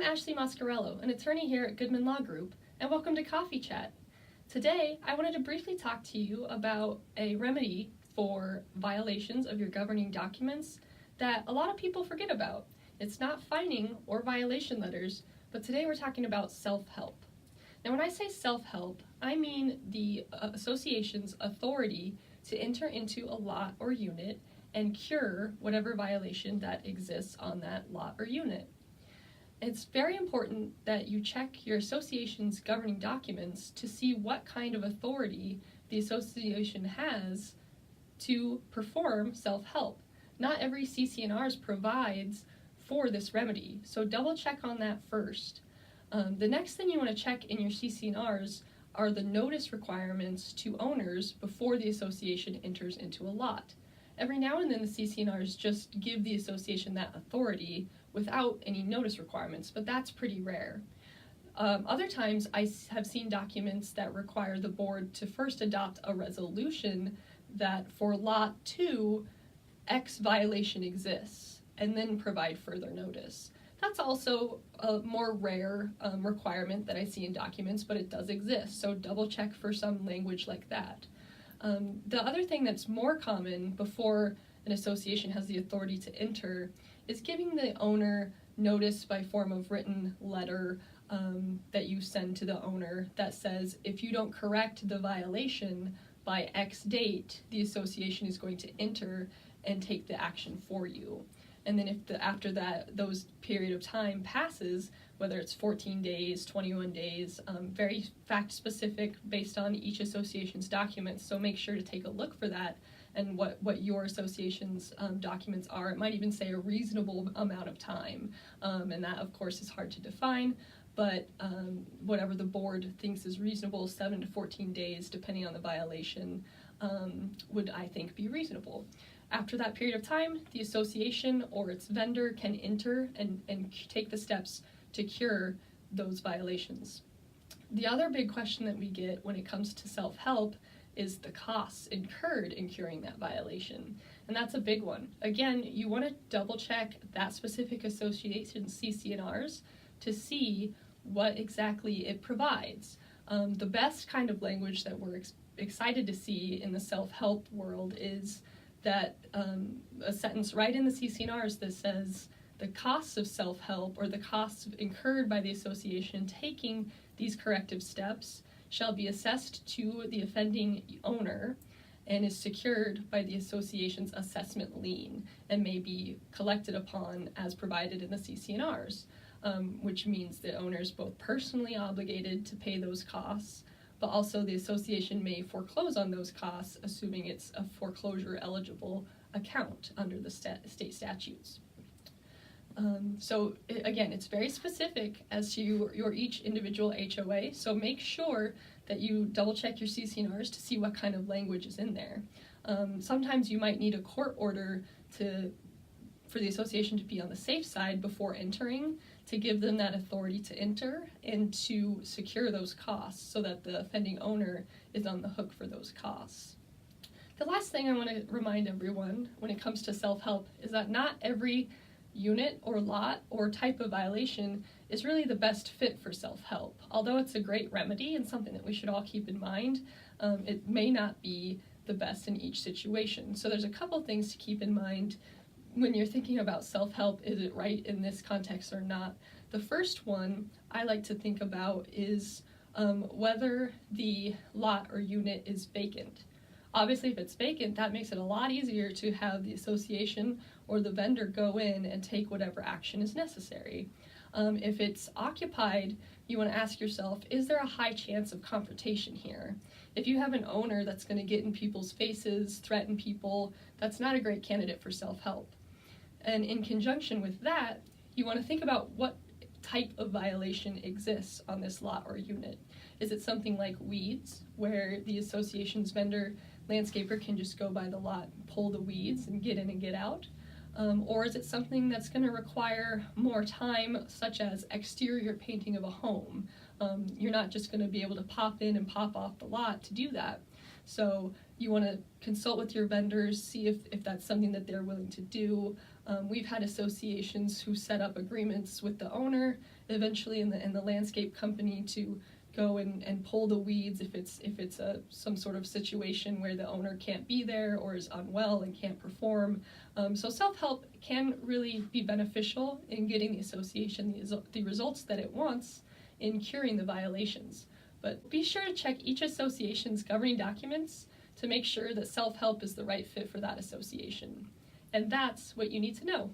Ashley Mascarello, an attorney here at Goodman Law Group, and welcome to Coffee Chat. Today, I wanted to briefly talk to you about a remedy for violations of your governing documents that a lot of people forget about. It's not fining or violation letters, but today we're talking about self-help. Now, when I say self-help, I mean the association's authority to enter into a lot or unit and cure whatever violation that exists on that lot or unit. It's very important that you check your association's governing documents to see what kind of authority the association has to perform self-help. Not every CC&Rs provides for this remedy, so double check on that first. The next thing you want to check in your CC&Rs are the notice requirements to owners before the association enters into a lot. Every now and then the CC&Rs just give the association that authority without any notice requirements, but that's pretty rare. Other times I have seen documents that require the board to first adopt a resolution that for Lot 2, X violation exists, and then provide further notice. That's also a more rare requirement that I see in documents, but it does exist, so double check for some language like that. The other thing that's more common before an association has the authority to enter is giving the owner notice by form of written letter that you send to the owner that says if you don't correct the violation by X date, the association is going to enter and take the action for you. And then if after that, those period of time passes, whether it's 14 days, 21 days, very fact-specific based on each association's documents, so make sure to take a look for that and what your association's documents are. It might even say a reasonable amount of time, and that, of course, is hard to define, but whatever the board thinks is reasonable, 7 to 14 days, depending on the violation, would, I think, be reasonable. After that period of time, the association or its vendor can enter and take the steps to cure those violations. The other big question that we get when it comes to self-help is the costs incurred in curing that violation. And that's a big one. Again, you want to double check that specific association's CC&Rs to see what exactly it provides. The best kind of language that we're excited to see in the self-help world is that a sentence right in the CC&Rs that says the costs of self-help or the costs incurred by the association taking these corrective steps shall be assessed to the offending owner and is secured by the association's assessment lien and may be collected upon as provided in the CC&Rs, which means the owner is both personally obligated to pay those costs, but also the association may foreclose on those costs, assuming it's a foreclosure-eligible account under the state statutes. Again, it's very specific as to your each individual HOA, so make sure that you double-check your CC&Rs to see what kind of language is in there. Sometimes you might need a court order for the association to be on the safe side before entering, to give them that authority to enter and to secure those costs so that the offending owner is on the hook for those costs. The last thing I want to remind everyone when it comes to self-help is that not every unit or lot or type of violation is really the best fit for self-help. Although it's a great remedy and something that we should all keep in mind, it may not be the best in each situation. So there's a couple things to keep in mind when you're thinking about self-help. Is it right in this context or not? The first one I like to think about is whether the lot or unit is vacant. Obviously, if it's vacant, that makes it a lot easier to have the association or the vendor go in and take whatever action is necessary. If it's occupied, you want to ask yourself, is there a high chance of confrontation here? If you have an owner that's going to get in people's faces, threaten people, that's not a great candidate for self-help. And in conjunction with that, you want to think about what type of violation exists on this lot or unit. Is it something like weeds, where the association's vendor landscaper can just go by the lot, pull the weeds, and get in and get out? Or is it something that's going to require more time, such as exterior painting of a home? You're not just going to be able to pop in and pop off the lot to do that. So You want to consult with your vendors, see if that's something that they're willing to do. We've had associations who set up agreements with the owner, eventually in the landscape company, to go and pull the weeds if it's some sort of situation where the owner can't be there or is unwell and can't perform. So self-help can really be beneficial in getting the association the results that it wants in curing the violations. But be sure to check each association's governing documents to make sure that self-help is the right fit for that association. And that's what you need to know.